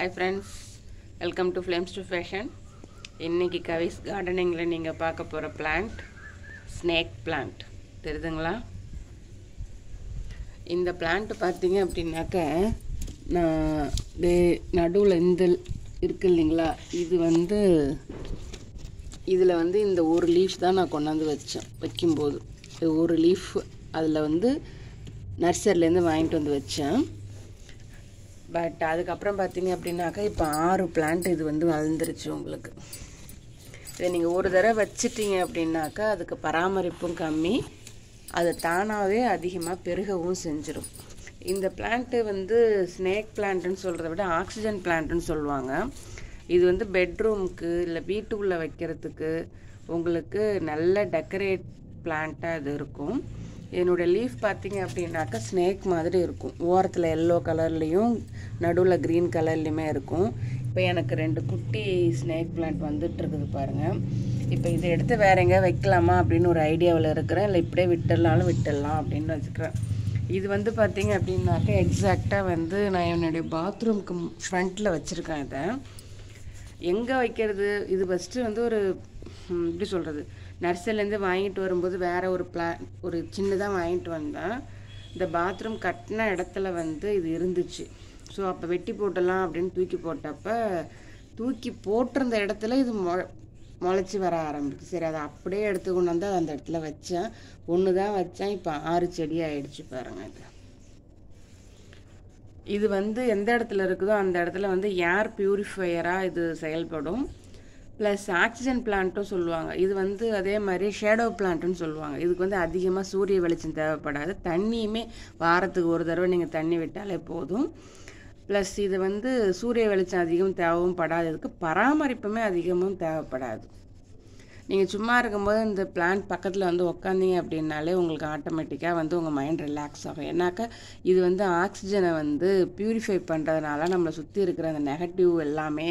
Hi friends, welcome to Flames to Fashion. இன்னைக்கு கவிஸ் கார்டனிங்கில் நீங்கள் பார்க்க போகிற பிளான்ட் ஸ்னேக் பிளான்ட் தெரியுதுங்களா? இந்த பிளான்ட் பார்த்தீங்க அப்படின்னாக்க நான் நடுவில் இந்த இருக்கு இல்லைங்களா, இது இதில் இந்த ஒரு லீஃப் தான் நான் கொண்டாந்து வைக்கும்போது ஒரு லீஃப் அதில் நர்சரிலேருந்து வாங்கிட்டு வந்து வச்சேன். பட் அதுக்கப்புறம் பார்த்தீங்க அப்படின்னாக்கா இப்போ 6 பிளான்ட் இது வளர்ந்துருச்சு. உங்களுக்கு இதை நீங்கள் ஒரு தடவை வச்சிட்டிங்க அப்படின்னாக்கா அதுக்கு பராமரிப்பும் கம்மி, அது தானாகவே அதிகமாக பெருகவும் செஞ்சிடும். இந்த பிளான்ட்டு ஸ்னேக் பிளான்ட்டுன்னு சொல்கிறத விட ஆக்சிஜன் பிளான்ட்டுன்னு சொல்லுவாங்க. இது பெட்ரூமுக்கு இல்லை வீட்டுக்குள்ளே வைக்கிறதுக்கு உங்களுக்கு நல்ல டெக்கரேட் பிளான்ட்டாக இது இருக்கும். என்னோடய லீஃப் பார்த்தீங்க அப்படின்னாக்கா ஸ்னேக் மாதிரி இருக்கும். ஓரத்தில் எல்லோ கலர்லேயும் நடுவில் க்ரீன் கலர்லேயுமே இருக்கும். இப்போ எனக்கு 2 குட்டி ஸ்னேக் பிளான்ட் வந்துட்டுருக்குது பாருங்கள். இப்போ இதை எடுத்து வேறு எங்கேயா வைக்கலாமா அப்படின்னு ஒரு ஐடியாவில் இருக்கிறேன். இல்லை இப்படியே விட்டுடலாம் அப்படின்னு வச்சுக்கிறேன். இது பார்த்தீங்க அப்படின்னாக்கா எக்ஸாக்டாக நான் என்னுடைய பாத்ரூம்க்கு ஃப்ரண்ட்டில் வச்சுருக்கேன். இதை எங்கே வைக்கிறது, இது ஃபஸ்ட்டு ஒரு எப்படி சொல்கிறது, நர்சரிலேருந்து வாங்கிட்டு வரும்போது வேறு ஒரு சின்னதாக வாங்கிட்டு வந்தேன். இந்த பாத்ரூம் கட்டின இடத்துல இது இருந்துச்சு. ஸோ அப்போ வெட்டி போட்டலாம் அப்படின்னு தூக்கி போட்டப்போ தூக்கி போட்டிருந்த இடத்துல இது முளைச்சி வர ஆரம்பிச்சு. சரி, அதை அப்படியே எடுத்து கொண்டு வந்து அந்த இடத்துல வச்சேன். ஒன்று தான் வச்சேன், இப்போ 6 செடி ஆகிடுச்சு பாருங்கள். இது எந்த இடத்துல இருக்குதோ அந்த இடத்துல ஏர் பியூரிஃபையராக இது செயல்படும். ப்ளஸ் ஆக்சிஜன் பிளான்ட்டும் சொல்லுவாங்க. இது அதே மாதிரி ஷேடோ பிளான்ட்டுன்னு சொல்லுவாங்க. இதுக்கு அதிகமாக சூரிய வெளிச்சம் தேவைப்படாது. தண்ணியுமே வாரத்துக்கு ஒரு தடவை நீங்கள் தண்ணி விட்டாலே போதும். ப்ளஸ் இது சூரிய வெளிச்சம் அதிகம் தேவையும் படாது. இதுக்கு பராமரிப்புமே அதிகமும் தேவைப்படாது. நீங்கள் சும்மா இருக்கும்போது இந்த பிளான்ட் பக்கத்தில் உக்காந்தீங்க அப்படின்னாலே உங்களுக்கு ஆட்டோமேட்டிக்காக உங்கள் மைண்ட் ரிலாக்ஸ் ஆகும். ஏன்னாக்கா இது ஆக்சிஜனை பியூரிஃபை பண்ணுறதுனால நம்மளை சுற்றி இருக்கிற அந்த நெகட்டிவ் எல்லாமே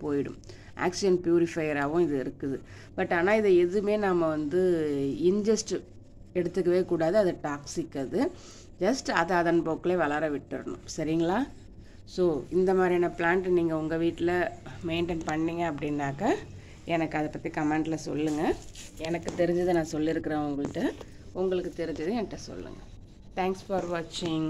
போயிடும். ஆக்சிஜன் பியூரிஃபையராகவும் இது இருக்குது. பட் ஆனால் இதை எதுவுமே நம்ம இன்ஜஸ்ட் எடுத்துக்கவே கூடாது. அது டாக்ஸிக். அது ஜஸ்ட் அதை அதன் போக்கில் வளர விட்டுறணும். சரிங்களா? ஸோ இந்த மாதிரியான பிளான்ட் நீங்கள் உங்கள் வீட்டில் மெயின்டைன் பண்ணிங்க அப்படின்னாக்கா எனக்கு அதை பற்றி கமெண்ட்டில் சொல்லுங்கள். எனக்கு தெரிஞ்சதை நான் சொல்லியிருக்கிறேன் உங்கள்கிட்ட. உங்களுக்கு தெரிஞ்சதை என்கிட்ட சொல்லுங்கள். தேங்க்ஸ் ஃபார் வாட்சிங்.